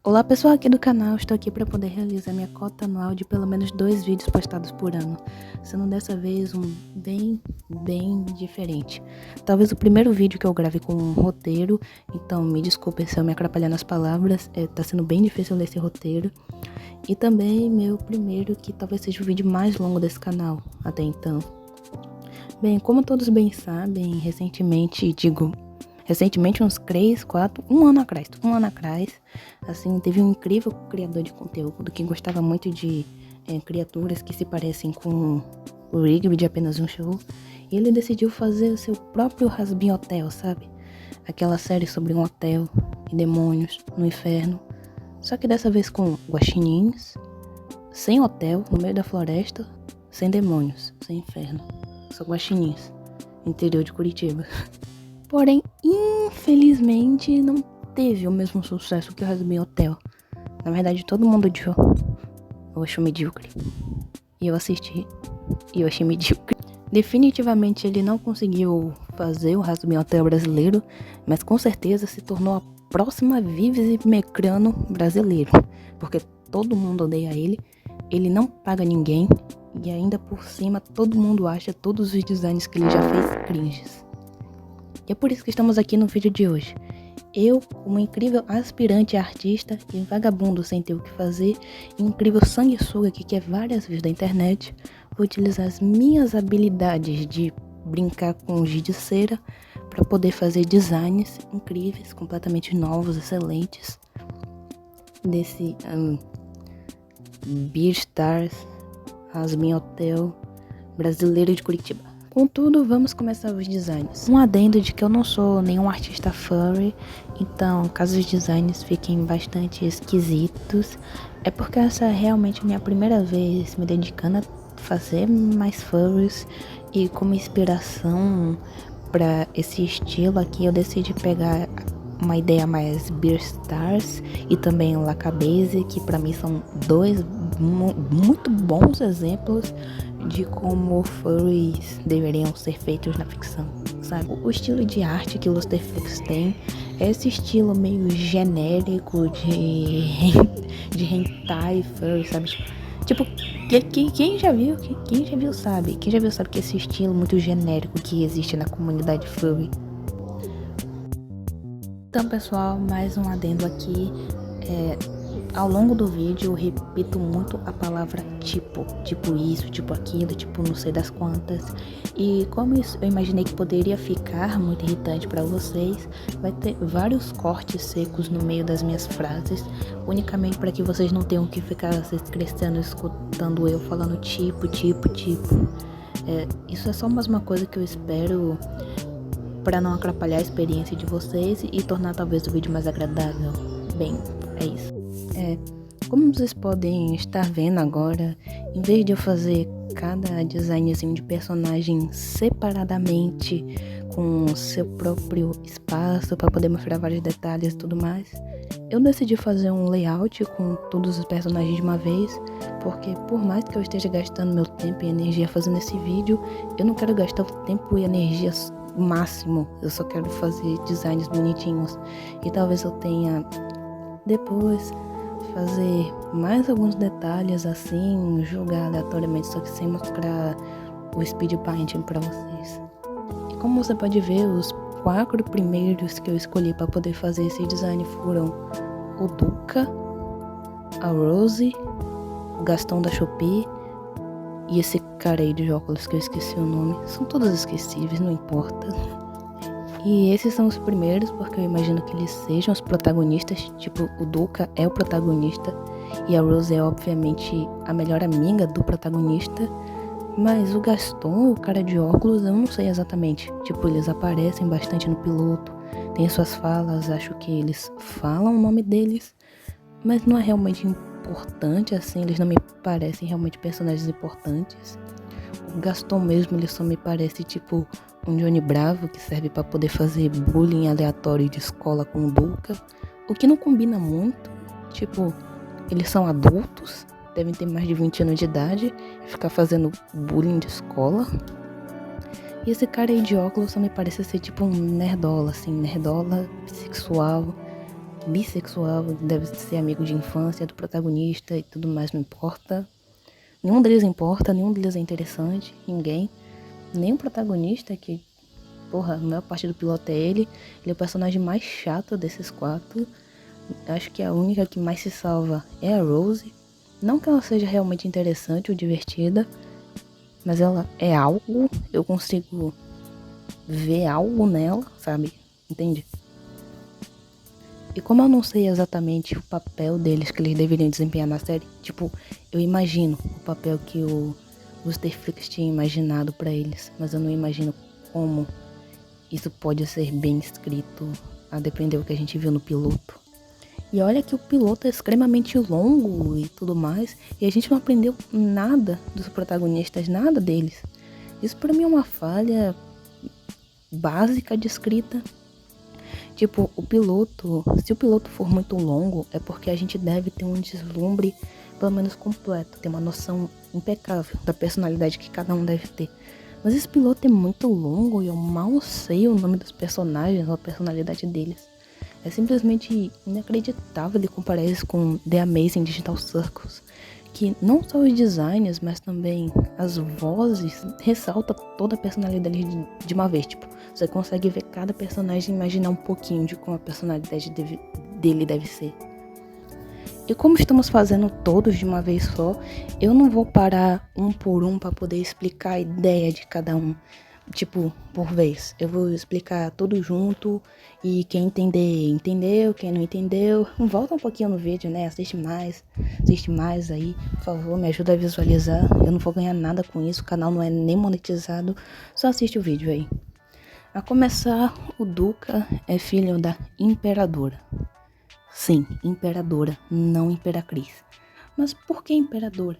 Olá pessoal aqui do canal, estou aqui para poder realizar minha cota anual de pelo menos 2 vídeos postados por ano, sendo dessa vez um bem diferente. Talvez o primeiro vídeo que eu grave com um roteiro, então me desculpe se eu me atrapalhar nas palavras, tá sendo bem difícil ler esse roteiro. E também meu primeiro que talvez seja o vídeo mais longo desse canal até então. Bem, como todos bem sabem, recentemente, uns 3, 4, um ano atrás, assim, teve um incrível criador de conteúdo que gostava muito de criaturas que se parecem com o Rigby de Apenas um Show. E ele decidiu fazer o seu próprio Rasbin Hotel, sabe? Aquela série sobre um hotel e demônios no inferno. Só que dessa vez com guaxinins, sem hotel, no meio da floresta, sem demônios, sem inferno. Só guaxinins, interior de Curitiba. Porém, infelizmente, não teve o mesmo sucesso que o Rasbin Hotel. Na verdade, todo mundo odiou. Eu achei medíocre. E eu assisti. E eu achei medíocre. Definitivamente ele não conseguiu fazer o Rasbin Hotel brasileiro, mas com certeza se tornou a próxima Vives e Mecrano brasileiro. Porque todo mundo odeia ele. Ele não paga ninguém. E ainda por cima, todo mundo acha todos os designs que ele já fez cringes. E é por isso que estamos aqui no vídeo de hoje. Eu, como incrível aspirante artista e vagabundo sem ter o que fazer, e incrível sanguessuga que quer várias views da internet, vou utilizar as minhas habilidades de brincar com giz de cera para poder fazer designs incríveis, completamente novos, excelentes, desse Beastars Rasbin Hotel brasileiro de Curitiba. Contudo, vamos começar os designs. Um adendo de que eu não sou nenhum artista furry, então caso os designs fiquem bastante esquisitos, é porque essa é realmente a minha primeira vez me dedicando a fazer mais furries, e como inspiração para esse estilo aqui eu decidi pegar uma ideia mais Beastars e também Lacabase, que para mim são dois muito bons exemplos de como furries deveriam ser feitos na ficção, sabe? O estilo de arte que Lusterflix tem é esse estilo meio genérico de hentai furry, sabe? Tipo, quem já viu sabe que esse estilo muito genérico que existe na comunidade furry. Então pessoal, mais um adendo aqui, ao longo do vídeo eu repito muito a palavra tipo isso, tipo aquilo, tipo não sei das quantas, e como isso eu imaginei que poderia ficar muito irritante para vocês, vai ter vários cortes secos no meio das minhas frases, unicamente para que vocês não tenham que ficar se estressando escutando eu falando tipo. Isso é só mais uma coisa que eu espero para não atrapalhar a experiência de vocês e tornar talvez o vídeo mais agradável. Bem, é isso. Como vocês podem estar vendo agora, em vez de eu fazer cada designzinho de personagem separadamente, com seu próprio espaço para poder mostrar vários detalhes e tudo mais, eu decidi fazer um layout com todos os personagens de uma vez, porque por mais que eu esteja gastando meu tempo e energia fazendo esse vídeo, eu não quero gastar o tempo e energia máximo, eu só quero fazer designs bonitinhos, e talvez eu tenha depois fazer mais alguns detalhes assim, jogar aleatoriamente, só que sem mostrar o speed painting para vocês. E como você pode ver, os 4 primeiros que eu escolhi para poder fazer esse design foram o Duca, a Rose, o Gastão da Shopee e esse cara aí de óculos que eu esqueci o nome. São todos esquecíveis, não importa. E esses são os primeiros, porque eu imagino que eles sejam os protagonistas. Tipo, o Duca é o protagonista e a Rose é obviamente a melhor amiga do protagonista. Mas o Gaston, o cara de óculos, eu não sei exatamente. Tipo, eles aparecem bastante no piloto, tem suas falas, acho que eles falam o nome deles, mas não é realmente importante, assim, eles não me parecem realmente personagens importantes. O Gaston mesmo, ele só me parece tipo um Johnny Bravo que serve pra poder fazer bullying aleatório de escola com o Duca, o que não combina muito. Tipo, eles são adultos, devem ter mais de 20 anos de idade e ficar fazendo bullying de escola. E esse cara aí de óculos só me parece ser tipo um nerdola, assim, nerdola sexual, bissexual, deve ser amigo de infância do protagonista e tudo mais, não importa. Nenhum deles importa, nenhum deles é interessante, ninguém. Nem o protagonista, que, porra, a maior parte do piloto é ele. Ele é o personagem mais chato desses 4. Acho que a única que mais se salva é a Rose. Não que ela seja realmente interessante ou divertida, mas ela é algo, eu consigo ver algo nela, sabe? Entende? E como eu não sei exatamente o papel deles que eles deveriam desempenhar na série, tipo, eu imagino o papel que o Lucifer tinha imaginado pra eles, mas eu não imagino como isso pode ser bem escrito, a depender do que a gente viu no piloto. E olha que o piloto é extremamente longo e tudo mais, e a gente não aprendeu nada dos protagonistas, nada deles. Isso pra mim é uma falha básica de escrita. Tipo, se o piloto for muito longo, é porque a gente deve ter um deslumbre pelo menos completo, ter uma noção impecável da personalidade que cada um deve ter. Mas esse piloto é muito longo e eu mal sei o nome dos personagens ou a personalidade deles. É simplesmente inacreditável ele comparar isso com The Amazing Digital Circus, que não só os designs, mas também as vozes ressaltam toda a personalidade de uma vez. Tipo, você consegue ver cada personagem e imaginar um pouquinho de como a personalidade dele deve ser. E como estamos fazendo todos de uma vez só, eu não vou parar um por um para poder explicar a ideia de cada um, tipo, por vez. Eu vou explicar tudo junto e quem entender, entendeu. Quem não entendeu, volta um pouquinho no vídeo, né? Assiste mais aí, por favor, me ajuda a visualizar. Eu não vou ganhar nada com isso, o canal não é nem monetizado, só assiste o vídeo aí. A começar, o Duca é filho da Imperadora. Sim, Imperadora, não Imperatriz. Mas por que Imperadora?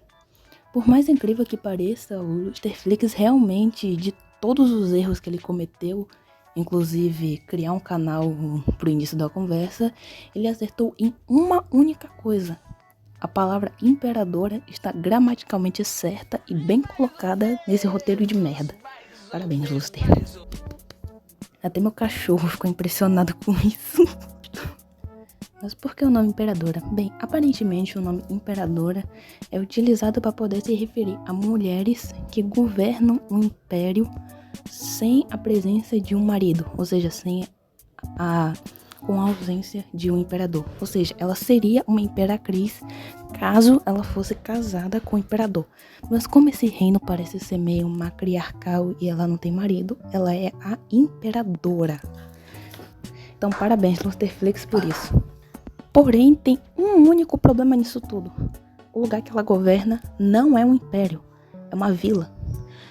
Por mais incrível que pareça, o Lusterflix realmente, de todos os erros que ele cometeu, inclusive criar um canal pro início da conversa, ele acertou em uma única coisa. A palavra imperadora está gramaticalmente certa e bem colocada nesse roteiro de merda. Parabéns, Luster. Até meu cachorro ficou impressionado com isso. Mas por que o nome Imperadora? Bem, aparentemente o nome Imperadora é utilizado para poder se referir a mulheres que governam um império sem a presença de um marido, ou seja, com a ausência de um imperador. Ou seja, ela seria uma imperatriz caso ela fosse casada com o imperador. Mas como esse reino parece ser meio matriarcal e ela não tem marido, ela é a imperadora. Então parabéns, Lusterflix, por isso. Porém, tem um único problema nisso tudo. O lugar que ela governa não é um império, é uma vila.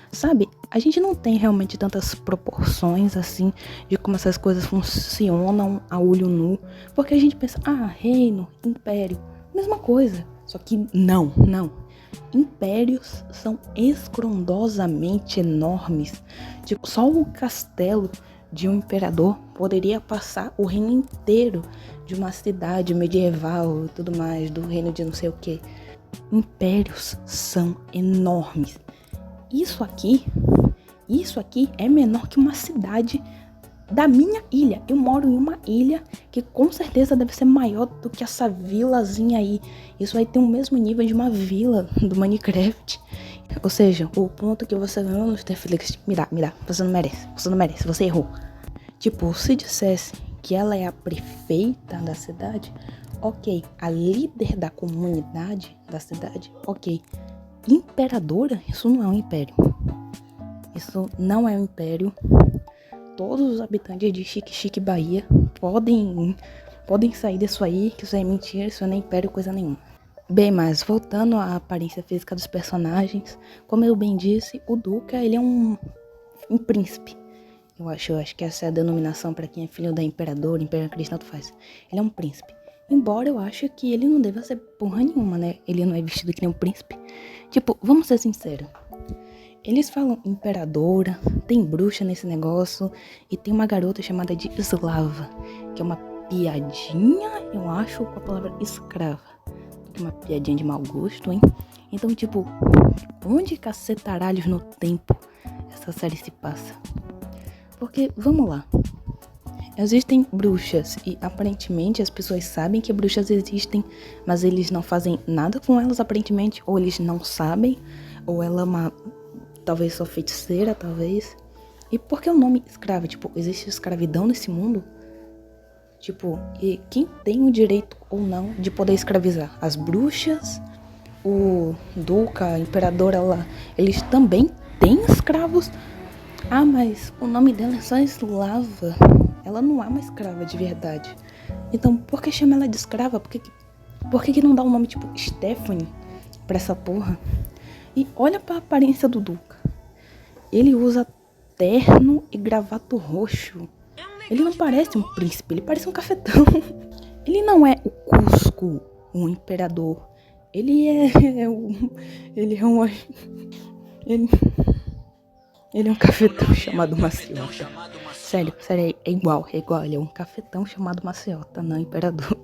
Sabe, a gente não tem realmente tantas proporções assim de como essas coisas funcionam a olho nu. Porque a gente pensa, reino, império, mesma coisa. Só que não. Impérios são escrondosamente enormes. Tipo, só o castelo de um imperador poderia passar o reino inteiro de uma cidade medieval e tudo mais, do reino de não sei o que. Impérios são enormes. Isso aqui é menor que uma cidade da minha ilha. Eu moro em uma ilha que com certeza deve ser maior do que essa vilazinha aí. Isso aí tem o mesmo nível de uma vila do Minecraft. Ou seja, o ponto que você ganhou no Netflix, me dá, você não merece, você errou. Tipo, se dissesse que ela é a prefeita da cidade, ok. A líder da comunidade da cidade, ok. Imperadora? Isso não é um império. Isso não é um império. Todos os habitantes de Chique Bahia podem sair disso aí, que isso é mentira, isso não é império, coisa nenhuma. Bem, mas voltando à aparência física dos personagens, como eu bem disse, o Duca, ele é um príncipe. Eu acho que essa é a denominação para quem é filho da imperadora, imperatriz, tanto faz. Ele é um príncipe. Embora eu ache que ele não deva ser porra nenhuma, né? Ele não é vestido que nem um príncipe. Tipo, vamos ser sinceros. Eles falam imperadora, tem bruxa nesse negócio, e tem uma garota chamada de Slava, que é uma piadinha, eu acho, com a palavra escrava. Uma piadinha de mau gosto, hein? Então, tipo, onde cacetaralhos no tempo essa série se passa? Porque, vamos lá, Existem bruxas e aparentemente as pessoas sabem que bruxas existem, mas eles não fazem nada com elas aparentemente, ou eles não sabem, ou ela é uma, talvez só feiticeira, talvez. E por que o nome escrava? Tipo, existe escravidão nesse mundo? Tipo, e quem tem o direito ou não de poder escravizar? As bruxas, o duca, a imperadora lá, eles também têm escravos? Ah, mas o nome dela é só Slava. Ela não é uma escrava de verdade. Então, por que chama ela de escrava? Por que não dá um nome tipo Stephanie pra essa porra? E olha pra aparência do Duca. Ele usa terno e gravato roxo. Ele não parece um príncipe, ele parece um cafetão. Ele não é o Cusco, o imperador. Ele é ele é um ele, ele é um cafetão chamado Maciota. Sério, é igual. Ele é um cafetão chamado Maciota, não imperador.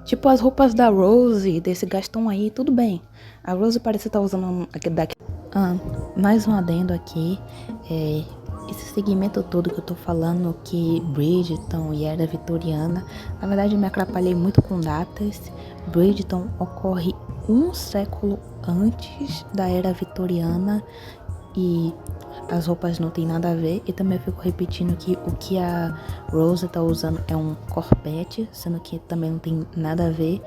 Tipo as roupas da Rose, desse Gaston aí, tudo bem. A Rose parece estar usando aquele daqui. Mais um adendo aqui. Esse segmento todo que eu tô falando, que Bridgerton e Era Vitoriana, na verdade eu me atrapalhei muito com datas. Bridgerton ocorre um século antes da Era Vitoriana e as roupas não tem nada a ver. E também eu fico repetindo que o que a Rose tá usando é um corpete, sendo que também não tem nada a ver.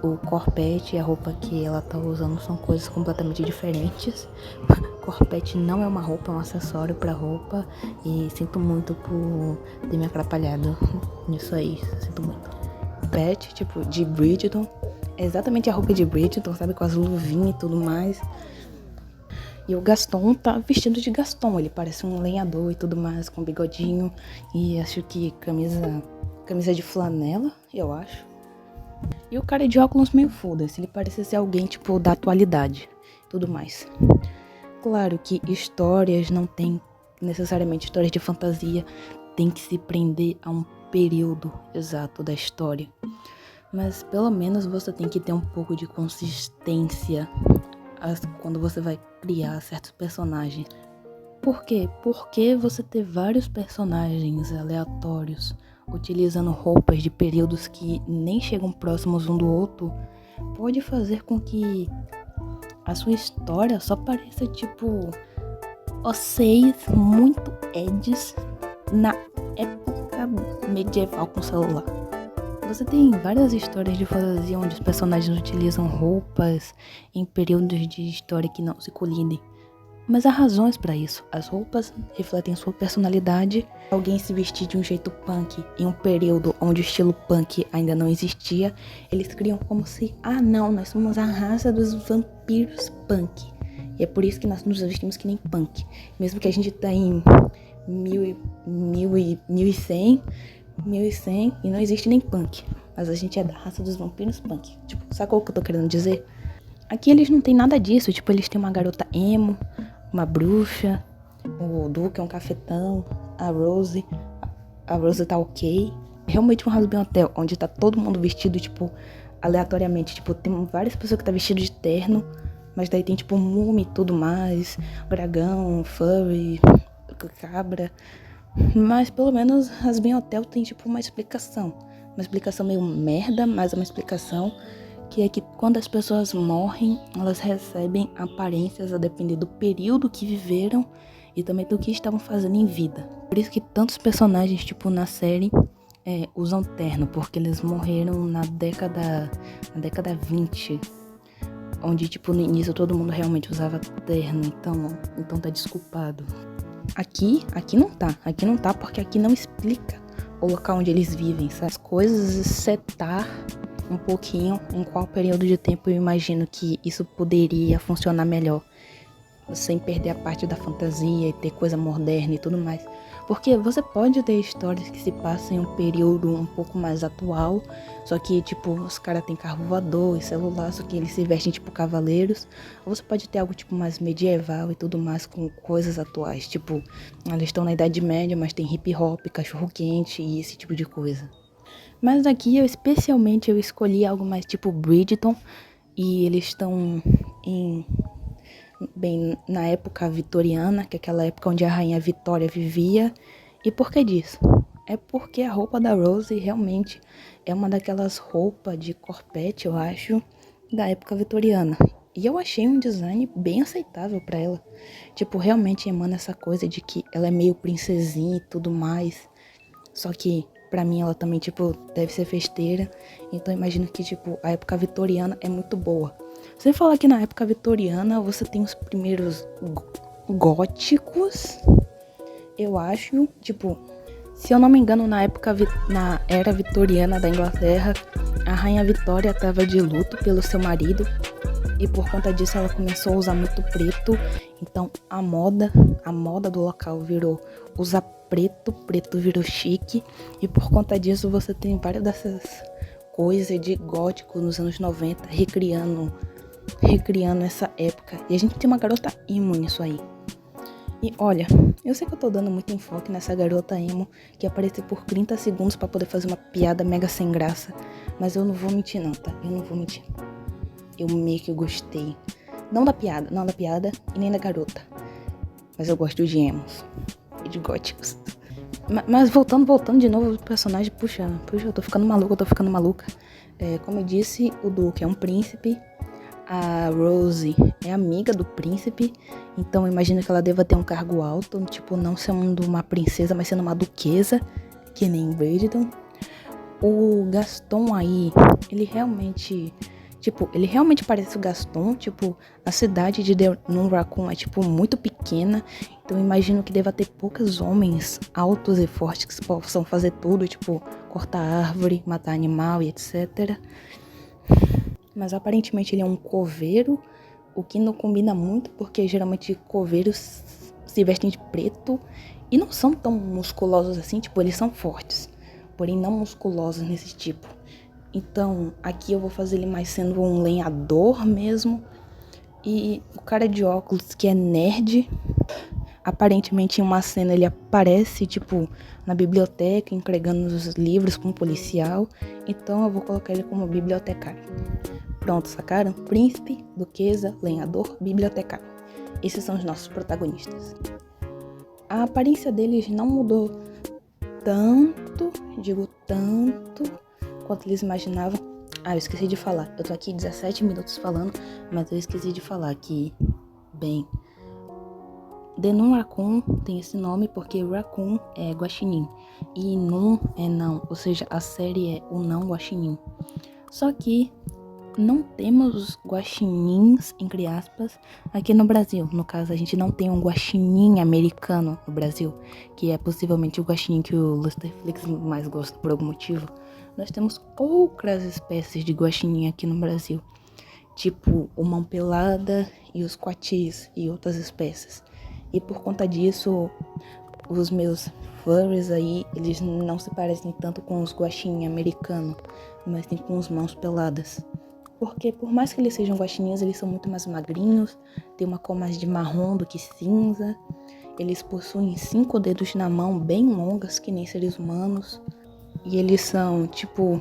O corpete e a roupa que ela tá usando são coisas completamente diferentes. Corpete não é uma roupa, é um acessório pra roupa. E sinto muito por ter me atrapalhado nisso aí, sinto muito. Corpete, tipo, de Bridgerton, é exatamente a roupa de Bridgerton, sabe? Com as luvinhas e tudo mais. E o Gaston tá vestido de Gaston, ele parece um lenhador e tudo mais, com bigodinho. E acho que camisa de flanela, eu acho. E o cara de óculos meio foda-se, ele parece ser alguém, tipo, da atualidade, tudo mais. Claro que histórias não tem necessariamente histórias de fantasia, tem que se prender a um período exato da história. Mas pelo menos você tem que ter um pouco de consistência quando você vai criar certos personagens. Por quê? Porque você ter vários personagens aleatórios utilizando roupas de períodos que nem chegam próximos um do outro pode fazer com que a sua história só pareça tipo vocês muito eds na época medieval com celular. Você tem várias histórias de fantasia onde os personagens utilizam roupas em períodos de história que não se colidem. Mas há razões pra isso. As roupas refletem sua personalidade. Alguém se vestir de um jeito punk em um período onde o estilo punk ainda não existia, eles criam como se, nós somos a raça dos vampiros punk. E é por isso que nós nos vestimos que nem punk. Mesmo que a gente tá em 1100 e não existe nem punk. Mas a gente é da raça dos vampiros punk. Tipo, sacou o que eu tô querendo dizer? Aqui eles não tem nada disso. Tipo, eles têm uma garota emo, uma bruxa, o Duke é um cafetão, a Rose tá ok. Realmente um Rasbin Hotel, onde tá todo mundo vestido, tipo, aleatoriamente. Tipo, tem várias pessoas que tá vestido de terno, mas daí tem, tipo, múmia e tudo mais, dragão, furry, cabra. Mas pelo menos Rasbin Hotel tem, tipo, uma explicação. Uma explicação meio merda, mas é uma explicação que é que quando as pessoas morrem, elas recebem aparências a depender do período que viveram e também do que estavam fazendo em vida. Por isso que tantos personagens, tipo, na série, usam terno, porque eles morreram na década 20, onde, tipo, no início todo mundo realmente usava terno, então tá desculpado. Aqui não tá, porque aqui não explica o local onde eles vivem, sabe? As coisas setar um pouquinho em qual período de tempo eu imagino que isso poderia funcionar melhor, sem perder a parte da fantasia e ter coisa moderna e tudo mais. Porque você pode ter histórias que se passam em um período um pouco mais atual, só que, tipo, os caras têm carro voador e celular, só que eles se vestem tipo cavaleiros. Ou você pode ter algo, tipo, mais medieval e tudo mais com coisas atuais. Tipo, eles estão na Idade Média, mas tem hip hop, cachorro-quente e esse tipo de coisa. Mas aqui, eu escolhi algo mais tipo Bridgerton, e eles estão bem na época vitoriana, que é aquela época onde a rainha Vitória vivia. E por que disso? é porque a roupa da Rose realmente é uma daquelas roupas de corpete, eu acho, da época vitoriana. E eu achei um design bem aceitável pra ela. Tipo, realmente emana essa coisa de que ela é meio princesinha e tudo mais. Só que, pra mim, ela também, tipo, deve ser festeira. Então, eu imagino que, tipo, a época vitoriana é muito boa. Você fala que na época vitoriana você tem os primeiros góticos, eu acho. Tipo, se eu não me engano, na era vitoriana da Inglaterra, a Rainha Vitória tava de luto pelo seu marido. E por conta disso ela começou a usar muito preto. Então a moda do local virou usar preto, preto virou chique. E por conta disso você tem várias dessas coisas de gótico nos anos 90 recriando essa época. E a gente tem uma garota emo nisso aí. E olha, eu sei que eu tô dando muito enfoque nessa garota emo que aparece por 30 segundos pra poder fazer uma piada mega sem graça. Mas eu não vou mentir não, tá? Eu não vou mentir. Eu meio que gostei. Não da piada e nem da garota. Mas eu gosto de emos e de góticos. Mas voltando de novo pro personagem, puxa, eu tô ficando maluca. Como eu disse, o Duque é um príncipe. A Rose é amiga do príncipe. Então eu imagino que ela deva ter um cargo alto. Tipo, não sendo uma princesa, mas sendo uma duquesa. Que nem Bridgerton. O Gaston aí, ele realmente parece o Gaston, tipo, a cidade de Nunrakun é, tipo, muito pequena, então eu imagino que deva ter poucos homens altos e fortes que possam fazer tudo, tipo, cortar árvore, matar animal e etc. Mas aparentemente ele é um coveiro, o que não combina muito, porque geralmente coveiros se vestem de preto e não são tão musculosos assim, tipo, eles são fortes, porém não musculosos nesse tipo. Então, aqui eu vou fazer ele mais sendo um lenhador mesmo. E o cara de óculos, que é nerd, aparentemente em uma cena ele aparece, tipo, na biblioteca, entregando os livros para um policial. Então eu vou colocar ele como bibliotecário. Pronto, sacaram? Príncipe, duquesa, lenhador, bibliotecário. Esses são os nossos protagonistas. A aparência deles não mudou tanto, quanto eles imaginavam. Eu esqueci de falar. Eu tô aqui 17 minutos falando, mas eu esqueci de falar que, bem, The Nun Raccoon tem esse nome porque Raccoon é guaxinim e Nun é não, ou seja, a série é o não guaxinim. Só que não temos guaxinins, entre aspas, aqui no Brasil. No caso, a gente não tem um guaxinim americano no Brasil, que é possivelmente o guaxinim que o Lusterflix mais gosta por algum motivo. Nós temos outras espécies de guaxinim aqui no Brasil, tipo o mão pelada e os coatis e outras espécies. E por conta disso, os meus furries aí, eles não se parecem tanto com os guaxinim americanos, mas sim com os mãos peladas. Porque por mais que eles sejam guaxinins, eles são muito mais magrinhos, tem uma cor mais de marrom do que cinza. Eles possuem 5 dedos na mão, bem longas, que nem seres humanos. E eles são, tipo,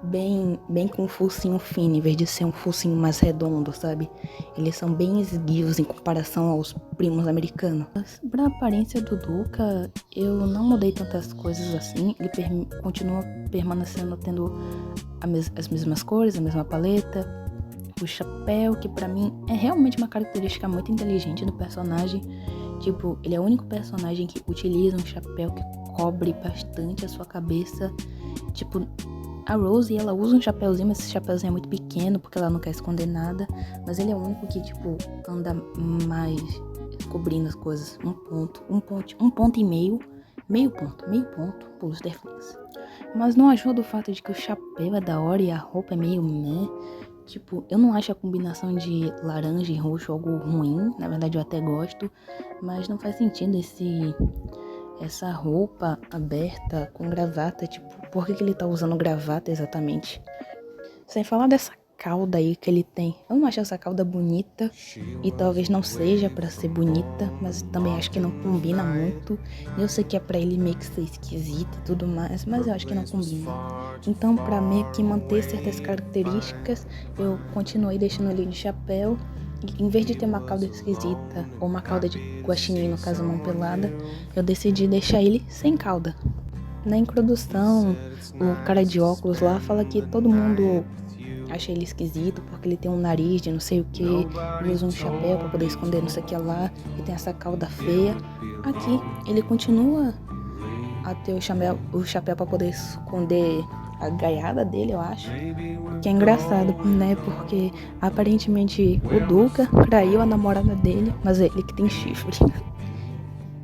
bem com um focinho fino, em vez de ser um focinho mais redondo, sabe? Eles são bem esguios em comparação aos primos americanos. Pra aparência do Duca, eu não mudei tantas coisas assim. Ele continua permanecendo tendo as mesmas cores, a mesma paleta. O chapéu, que pra mim é realmente uma característica muito inteligente do personagem. Tipo, ele é o único personagem que utiliza um chapéu que cobre bastante a sua cabeça. Tipo, a Rose, ela usa um chapéuzinho, mas esse chapéuzinho é muito pequeno porque ela não quer esconder nada. Mas ele é o único que, tipo, anda mais cobrindo as coisas. Um ponto e meio. Meio ponto pro Lusterflix. Mas não ajuda o fato de que o chapéu é da hora e a roupa é meio meh. Tipo, eu não acho a combinação de laranja e roxo algo ruim. Na verdade, eu até gosto. Mas não faz sentido essa roupa aberta com gravata. Tipo, por que ele tá usando gravata exatamente? Sem falar dessa cauda aí que ele tem. Eu não acho essa cauda bonita. E talvez não seja pra ser bonita. Mas também acho que não combina muito. Eu sei que é pra ele meio que ser esquisito e tudo mais. Mas eu acho que não combina. Então, pra meio que manter certas características, eu continuei deixando ele de chapéu. E, em vez de ter uma cauda esquisita, ou uma cauda de guaxinim, no caso mão pelada, eu decidi deixar ele sem cauda. Na introdução, o cara de óculos lá fala que todo mundo acha ele esquisito porque ele tem um nariz de não sei o que, ele usa um chapéu pra poder esconder não sei o que lá, e tem essa cauda feia. Aqui, ele continua a ter o chapéu pra poder esconder a gaiada dele, eu acho. Que é engraçado, né? Porque aparentemente o Duca traiu a namorada dele, mas é ele que tem chifre.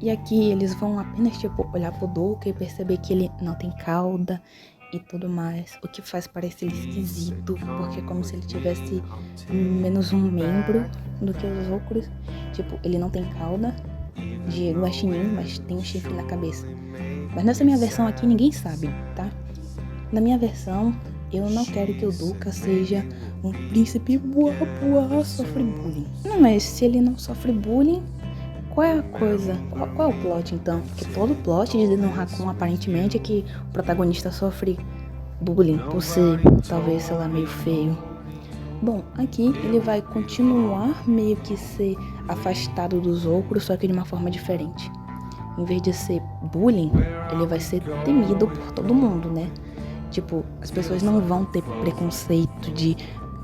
E aqui eles vão apenas, tipo, olhar pro Duca e perceber que ele não tem cauda e tudo mais. O que faz parecer esquisito, porque é como se ele tivesse menos um membro do que os outros. Tipo, ele não tem cauda de guaxinim, mas tem um chifre na cabeça. Mas nessa minha versão aqui ninguém sabe, tá? Na minha versão, eu não quero que o Duca seja um príncipe sofre bullying. Não, mas se ele não sofre bullying, qual é a coisa? Qual é o plot então? Porque todo o plot de Denon Raccoon aparentemente é que o protagonista sofre bullying por ser, talvez, sei lá, meio feio. Bom, aqui ele vai continuar meio que ser afastado dos outros, só que de uma forma diferente. Em vez de ser bullying, ele vai ser temido por todo mundo, né? Tipo, as pessoas não vão ter preconceito de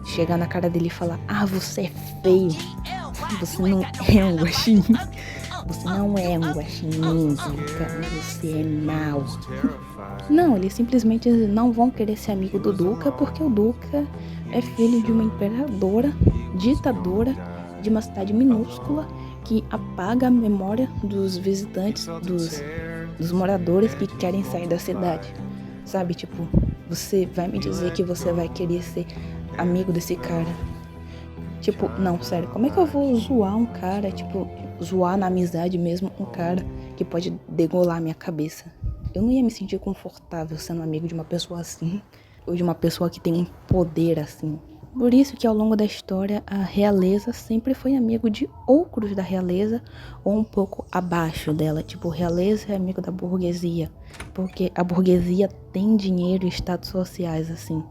chegar na cara dele e falar: ah, você é feio, você não é um guaxinim, você não é um guaxinim, Duca, você é mau. Não, eles simplesmente não vão querer ser amigo do Duca porque o Duca é filho de uma imperadora, ditadora, de uma cidade minúscula que apaga a memória dos visitantes, dos moradores que querem sair da cidade. Sabe, tipo, você vai me dizer que você vai querer ser amigo desse cara? Tipo, não, sério, como é que eu vou zoar um cara, tipo, zoar na amizade mesmo um cara que pode degolar minha cabeça? Eu não ia me sentir confortável sendo amigo de uma pessoa assim, ou de uma pessoa que tem um poder assim. Por isso que ao longo da história a realeza sempre foi amigo de outros da realeza ou um pouco abaixo dela. Tipo, realeza é amigo da burguesia, porque a burguesia tem dinheiro e status sociais assim.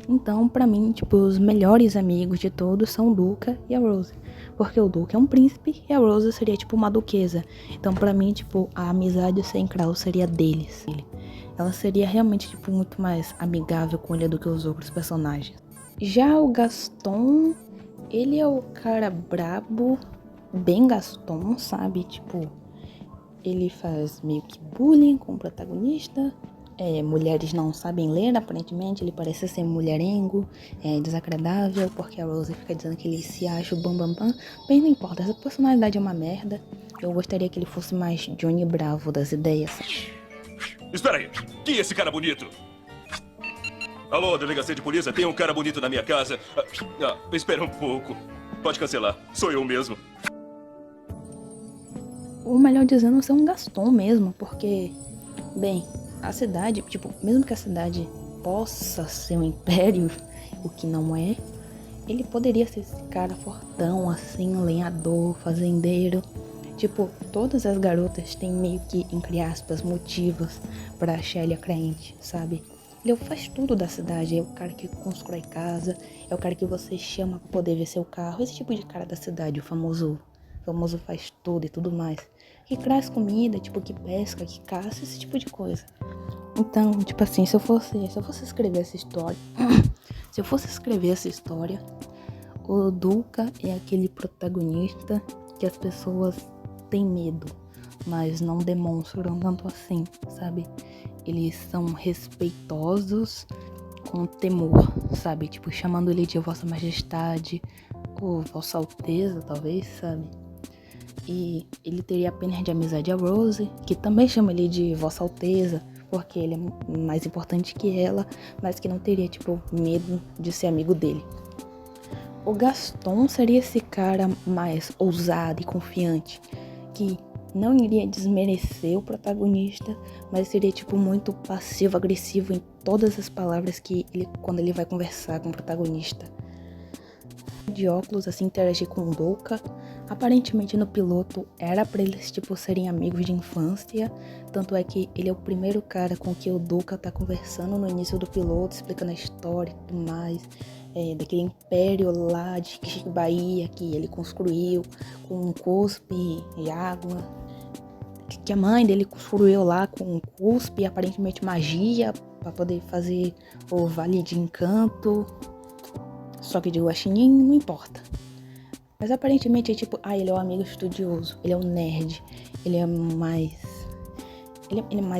Então, pra mim, tipo, os melhores amigos de todos são o Duca e a Rose. Porque o Duca é um príncipe e a Rose seria, tipo, uma duquesa. Então, pra mim, tipo, a amizade central seria deles. Ela seria realmente, tipo, muito mais amigável com ele do que os outros personagens. Já o Gaston, ele é o cara brabo, bem Gaston, sabe? Tipo, ele faz meio que bullying com o protagonista. Mulheres não sabem ler, aparentemente. Ele parece ser mulherengo, desagradável, porque a Rose fica dizendo que ele se acha o bambambam. Bem, não importa, essa personalidade é uma merda. Eu gostaria que ele fosse mais Johnny Bravo das ideias. Espera aí, quem é esse cara bonito? Alô, delegacia de polícia, tem um cara bonito na minha casa. Espera um pouco. Pode cancelar, sou eu mesmo. Ou melhor dizendo, ser um Gaston mesmo, porque, bem, a cidade, tipo, mesmo que a cidade possa ser um império, o que não é, ele poderia ser esse cara fortão, assim, lenhador, fazendeiro. Tipo, todas as garotas têm meio que, entre aspas, motivos pra achar ele atraente, sabe? Ele faz tudo da cidade, é o cara que constrói casa, é o cara que você chama pra poder ver seu carro, esse tipo de cara da cidade, o famoso faz tudo e tudo mais. Que traz comida, tipo, que pesca, que caça, esse tipo de coisa. Então, tipo assim, se eu fosse escrever essa história, se eu fosse escrever essa história, o Duca é aquele protagonista que as pessoas têm medo, mas não demonstram tanto assim, sabe? Eles são respeitosos com temor, sabe? Tipo, chamando ele de Vossa Majestade ou Vossa Alteza, talvez, sabe? E ele teria apenas de amizade a Rose, que também chama ele de Vossa Alteza, porque ele é mais importante que ela, mas que não teria, tipo, medo de ser amigo dele. O Gaston seria esse cara mais ousado e confiante, que não iria desmerecer o protagonista, mas seria, tipo, muito passivo-agressivo em todas as palavras quando ele vai conversar com o protagonista. De óculos, assim, interagir com o Duca. Aparentemente no piloto era pra eles, tipo, serem amigos de infância. Tanto é que ele é o primeiro cara com que o Duca tá conversando no início do piloto, explicando a história e tudo mais. Daquele império lá de Bahia que ele construiu com cuspe e água. que a mãe dele construiu lá com cuspe, aparentemente magia, pra poder fazer o Vale de Encanto. Só que de guaxinim não importa. Mas aparentemente é tipo, ele é um amigo estudioso, ele é um nerd, ele é mais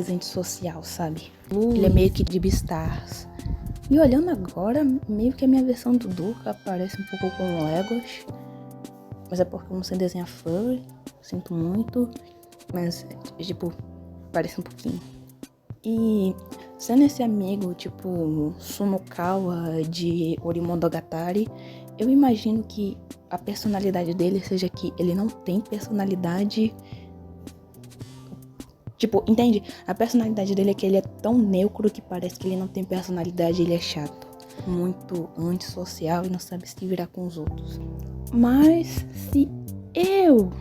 antissocial, sabe? Ele é meio que de Beastars. E olhando agora, meio que a minha versão do Duca parece um pouco com o Legolas. Mas é porque eu não sei desenhar furry, sinto muito. Mas, tipo, parece um pouquinho. E sendo esse amigo, tipo, Sunokawa de Orimonogatari, eu imagino que a personalidade dele seja que ele não tem personalidade. Tipo, entende? A personalidade dele é que ele é tão neutro que parece que ele não tem personalidade, ele é chato. Muito antissocial e não sabe se virar com os outros. Mas se eu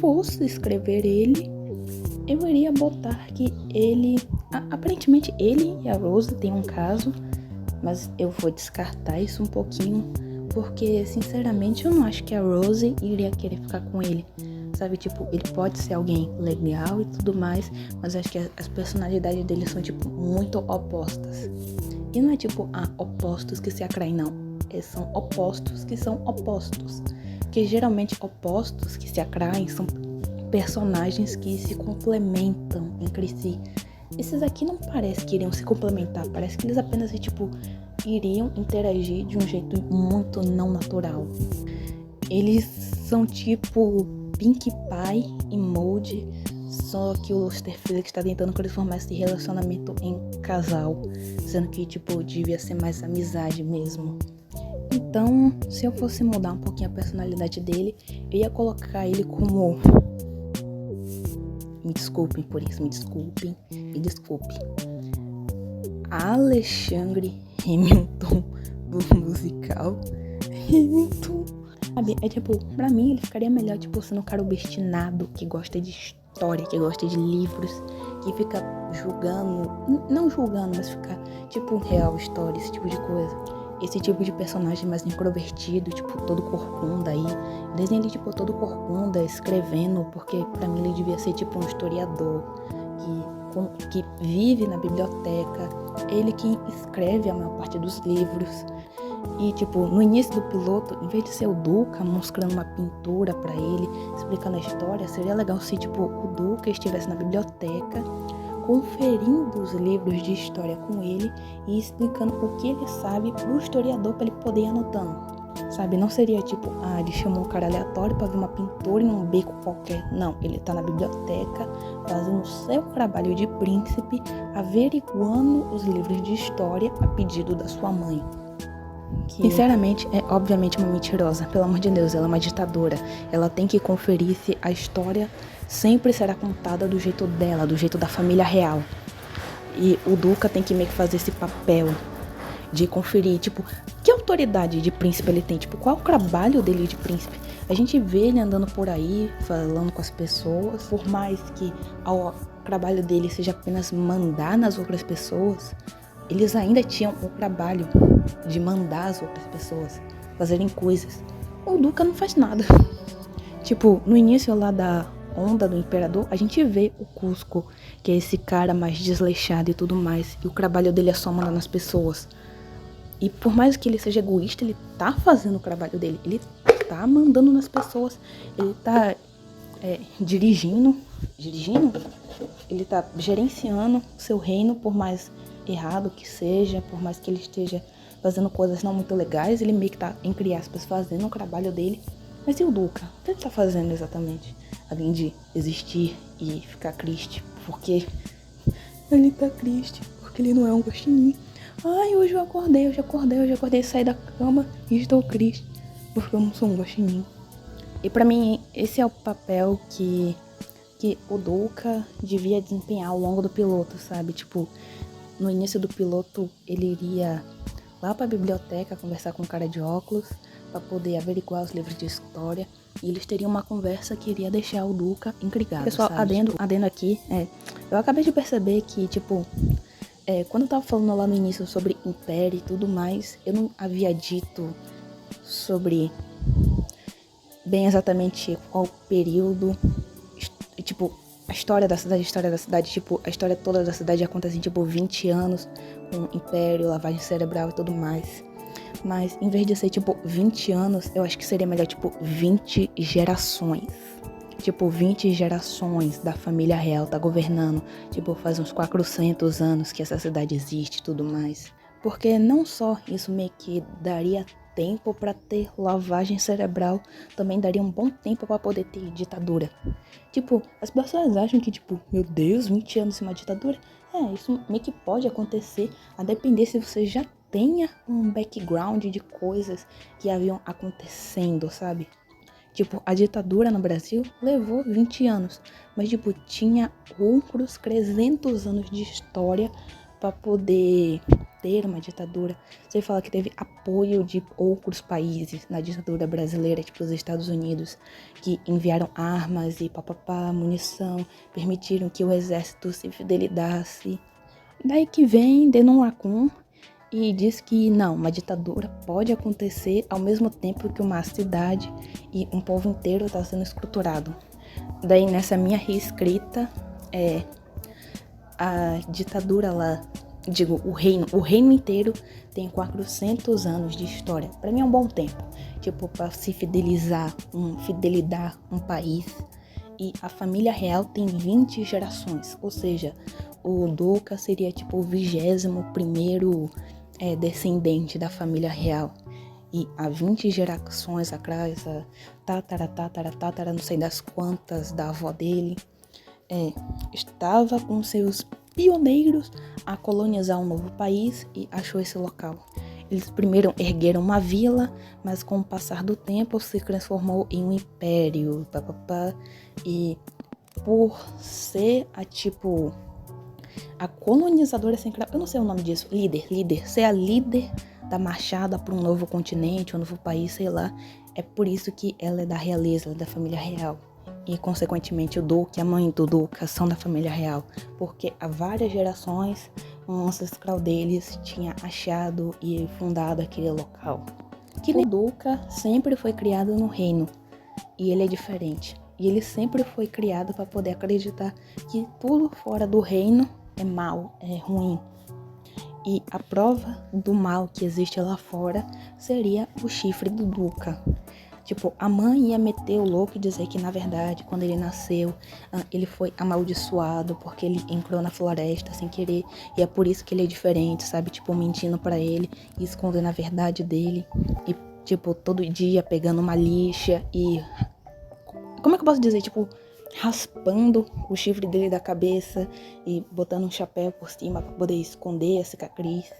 fosse escrever ele, eu iria botar que ele... Aparentemente ele e a Rose têm um caso, mas eu vou descartar isso um pouquinho, porque sinceramente eu não acho que a Rose iria querer ficar com ele. Sabe, tipo, ele pode ser alguém legal e tudo mais, mas acho que as personalidades dele são, tipo, muito opostas. E não é tipo, opostos que se atraem, não. São opostos que são opostos. Porque geralmente opostos que se atraem são personagens que se complementam entre si. Esses aqui não parece que iriam se complementar, parece que eles apenas, tipo, iriam interagir de um jeito muito não natural. Eles são tipo Pinkie Pie e Moldy, só que o Lucifer está tentando transformar esse relacionamento em casal, sendo que, tipo, devia ser mais amizade mesmo. Então, se eu fosse mudar um pouquinho a personalidade dele, eu ia colocar ele como... Me desculpem por isso, me desculpe. Alexandre Hamilton do musical. Hamilton. Sabe, é tipo, pra mim ele ficaria melhor, tipo, sendo um cara obstinado, que gosta de história, que gosta de livros, que fica julgando, não julgando, mas fica, tipo, real história, esse tipo de coisa. Esse tipo de personagem mais introvertido, tipo, todo corcunda aí. Desenho ele, tipo, todo corcunda, escrevendo, porque pra mim ele devia ser, tipo, um historiador que vive na biblioteca. Ele que escreve a maior parte dos livros. E, tipo, no início do piloto, em vez de ser o Duca mostrando uma pintura pra ele, explicando a história, seria legal se, tipo, o Duca estivesse na biblioteca, conferindo os livros de história com ele e explicando o que ele sabe pro historiador pra ele poder ir anotando. Sabe, não seria tipo, ele chamou um cara aleatório pra ver uma pintura em um beco qualquer. Não, ele tá na biblioteca fazendo o seu trabalho de príncipe, averiguando os livros de história a pedido da sua mãe. Que, sinceramente, é obviamente uma mentirosa. Pelo amor de Deus, ela é uma ditadora. Ela tem que conferir se a história sempre será contada do jeito dela, do jeito da família real. E o Duca tem que meio que fazer esse papel de conferir, tipo, que autoridade de príncipe ele tem, tipo, qual é o trabalho dele de príncipe. A gente vê ele andando por aí, falando com as pessoas, por mais que o trabalho dele seja apenas mandar nas outras pessoas, eles ainda tinham o trabalho de mandar as outras pessoas fazerem coisas. O Duca não faz nada. Tipo, no início lá da onda do imperador, a gente vê o Cusco, que é esse cara mais desleixado e tudo mais, e o trabalho dele é só mandar nas pessoas. E por mais que ele seja egoísta, ele tá fazendo o trabalho dele, ele tá mandando nas pessoas, ele tá dirigindo, ele tá gerenciando seu reino, por mais errado que seja, por mais que ele esteja fazendo coisas não muito legais, ele meio que tá, entre aspas, fazendo o trabalho dele. Mas e o Duca? O que ele tá fazendo exatamente? Além de existir e ficar triste, porque ele tá triste, porque ele não é um guaxinim. Hoje eu acordei, saí da cama e estou triste, porque eu não sou um guaxinim. E pra mim, esse é o papel que o Duca devia desempenhar ao longo do piloto, sabe? Tipo, no início do piloto, ele iria lá pra biblioteca conversar com um cara de óculos pra poder averiguar os livros de história. E eles teriam uma conversa que iria deixar o Duca intrigado. Pessoal, sabe? adendo aqui, eu acabei de perceber que, tipo, quando eu tava falando lá no início sobre Império e tudo mais, eu não havia dito sobre bem exatamente qual período, tipo, a história da cidade, tipo, a história toda da cidade acontece em, tipo, 20 anos, com império, lavagem cerebral e tudo mais. Mas, em vez de ser, tipo, 20 anos, eu acho que seria melhor, tipo, 20 gerações. Tipo, 20 gerações da família real tá governando. Tipo, faz uns 400 anos que essa cidade existe e tudo mais. Porque não só isso meio que daria tempo pra ter lavagem cerebral, também daria um bom tempo pra poder ter ditadura. Tipo, as pessoas acham que, tipo, meu Deus, 20 anos sem uma ditadura? Isso meio que pode acontecer, a depender se você já tenha um background de coisas que haviam acontecendo, sabe? Tipo, a ditadura no Brasil levou 20 anos, mas, tipo, tinha outros 300 anos de história para poder ter uma ditadura. Você fala que teve apoio de outros países na ditadura brasileira, tipo os Estados Unidos, que enviaram armas e papapá, munição, permitiram que o exército se fidelizasse. Daí que vem Denon Lacun e diz que não, uma ditadura pode acontecer ao mesmo tempo que uma cidade e um povo inteiro está sendo escruturado. Daí nessa minha reescrita, a ditadura lá, digo, o reino inteiro tem 400 anos de história. Pra mim é um bom tempo, tipo, pra se fidelizar um país. E a família real tem 20 gerações, ou seja, o Duca seria tipo o 21º descendente da família real. E há 20 gerações atrás, a tatara, não sei das quantas, da avó dele, estava com seus pioneiros a colonizar um novo país e achou esse local. Eles primeiro ergueram uma vila, mas com o passar do tempo se transformou em um império, e por ser a colonizadora sem eu não sei o nome disso, líder, ser a líder da marchada para um novo continente, um novo país, sei lá, é por isso que ela é da realeza, da família real. E, consequentemente, o Duque e a mãe do Duca são da família real, porque há várias gerações um ancestral deles tinha achado e fundado aquele local. Que o Duca sempre foi criado no reino, e ele é diferente. E ele sempre foi criado para poder acreditar que tudo fora do reino é mal, é ruim. E a prova do mal que existe lá fora seria o chifre do Duca. Tipo, a mãe ia meter o louco e dizer que, na verdade, quando ele nasceu, ele foi amaldiçoado porque ele entrou na floresta sem querer. E é por isso que ele é diferente, sabe? Tipo, mentindo pra ele e escondendo a verdade dele. E, tipo, todo dia pegando uma lixa e... Como é que eu posso dizer? Tipo, raspando o chifre dele da cabeça e botando um chapéu por cima pra poder esconder a cicatriz.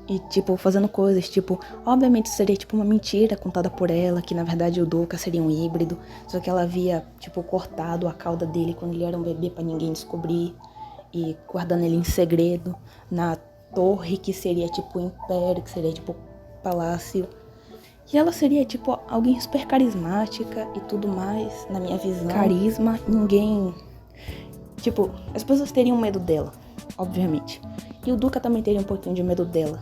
E, tipo, fazendo coisas, tipo, obviamente seria, tipo, uma mentira contada por ela, que, na verdade, o Duca seria um híbrido, só que ela havia, tipo, cortado a cauda dele quando ele era um bebê pra ninguém descobrir, e guardando ele em segredo, na torre que seria, tipo, o império, que seria, tipo, palácio. E ela seria, tipo, alguém super carismática e tudo mais, na minha visão. Carisma, ninguém... Tipo, as pessoas teriam medo dela, obviamente. E o Duca também teria um pouquinho de medo dela.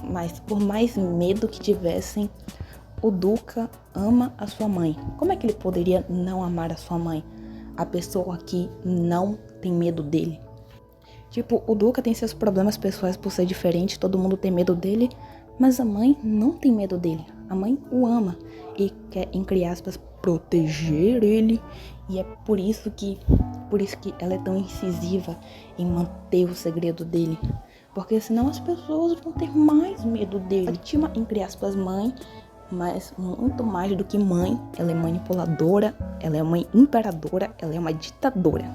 Mas por mais medo que tivessem, o Duca ama a sua mãe. Como é que ele poderia não amar a sua mãe? A pessoa que não tem medo dele. Tipo, o Duca tem seus problemas pessoais por ser diferente, todo mundo tem medo dele, mas a mãe não tem medo dele. A mãe o ama e quer, entre aspas, proteger ele. E é por isso que ela é tão incisiva em manter o segredo dele. Porque senão as pessoas vão ter mais medo dele. Ela tinha, entre aspas, mãe, mas muito mais do que mãe. Ela é manipuladora, ela é mãe imperadora, ela é uma ditadora.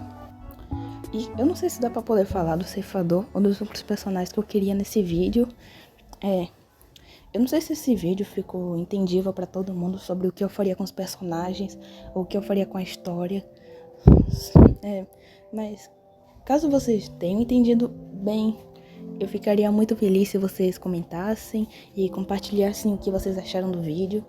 E eu não sei se dá pra poder falar do ceifador ou dos outros personagens que eu queria nesse vídeo. Eu não sei se esse vídeo ficou entendível pra todo mundo sobre o que eu faria com os personagens ou o que eu faria com a história. Mas caso vocês tenham entendido bem, eu ficaria muito feliz se vocês comentassem e compartilhassem o que vocês acharam do vídeo.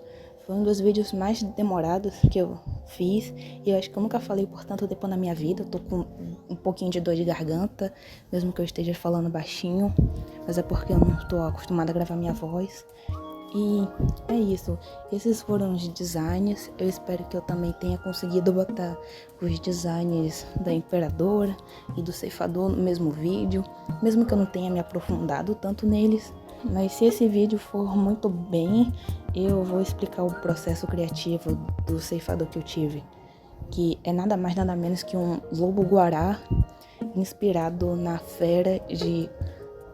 Foi um dos vídeos mais demorados que eu fiz e eu acho que eu nunca falei por tanto tempo na minha vida. Eu tô com um pouquinho de dor de garganta, mesmo que eu esteja falando baixinho, mas é porque eu não tô acostumada a gravar minha voz. E é isso, esses foram os designs. Eu espero que eu também tenha conseguido botar os designs da Imperadora e do Ceifador no mesmo vídeo, mesmo que eu não tenha me aprofundado tanto neles. Mas se esse vídeo for muito bem, eu vou explicar o processo criativo do Ceifador que eu tive, que é nada mais nada menos que um lobo-guará inspirado na fera de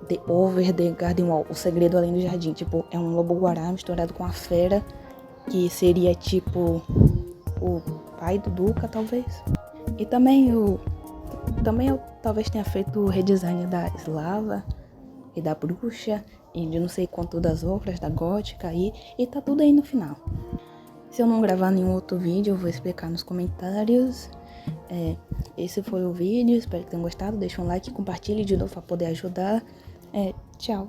The Over the Garden Wall, O Segredo Além do Jardim. Tipo, é um lobo-guará misturado com a fera, que seria tipo o pai do Duca, talvez. E também eu talvez tenha feito o redesign da Slava e da Bruxa e de não sei quanto das outras, da Gótica e tá tudo aí no final. Se eu não gravar nenhum outro vídeo, eu vou explicar nos comentários. Esse foi o vídeo, espero que tenham gostado. Deixa um like, compartilhe de novo para poder ajudar. Tchau.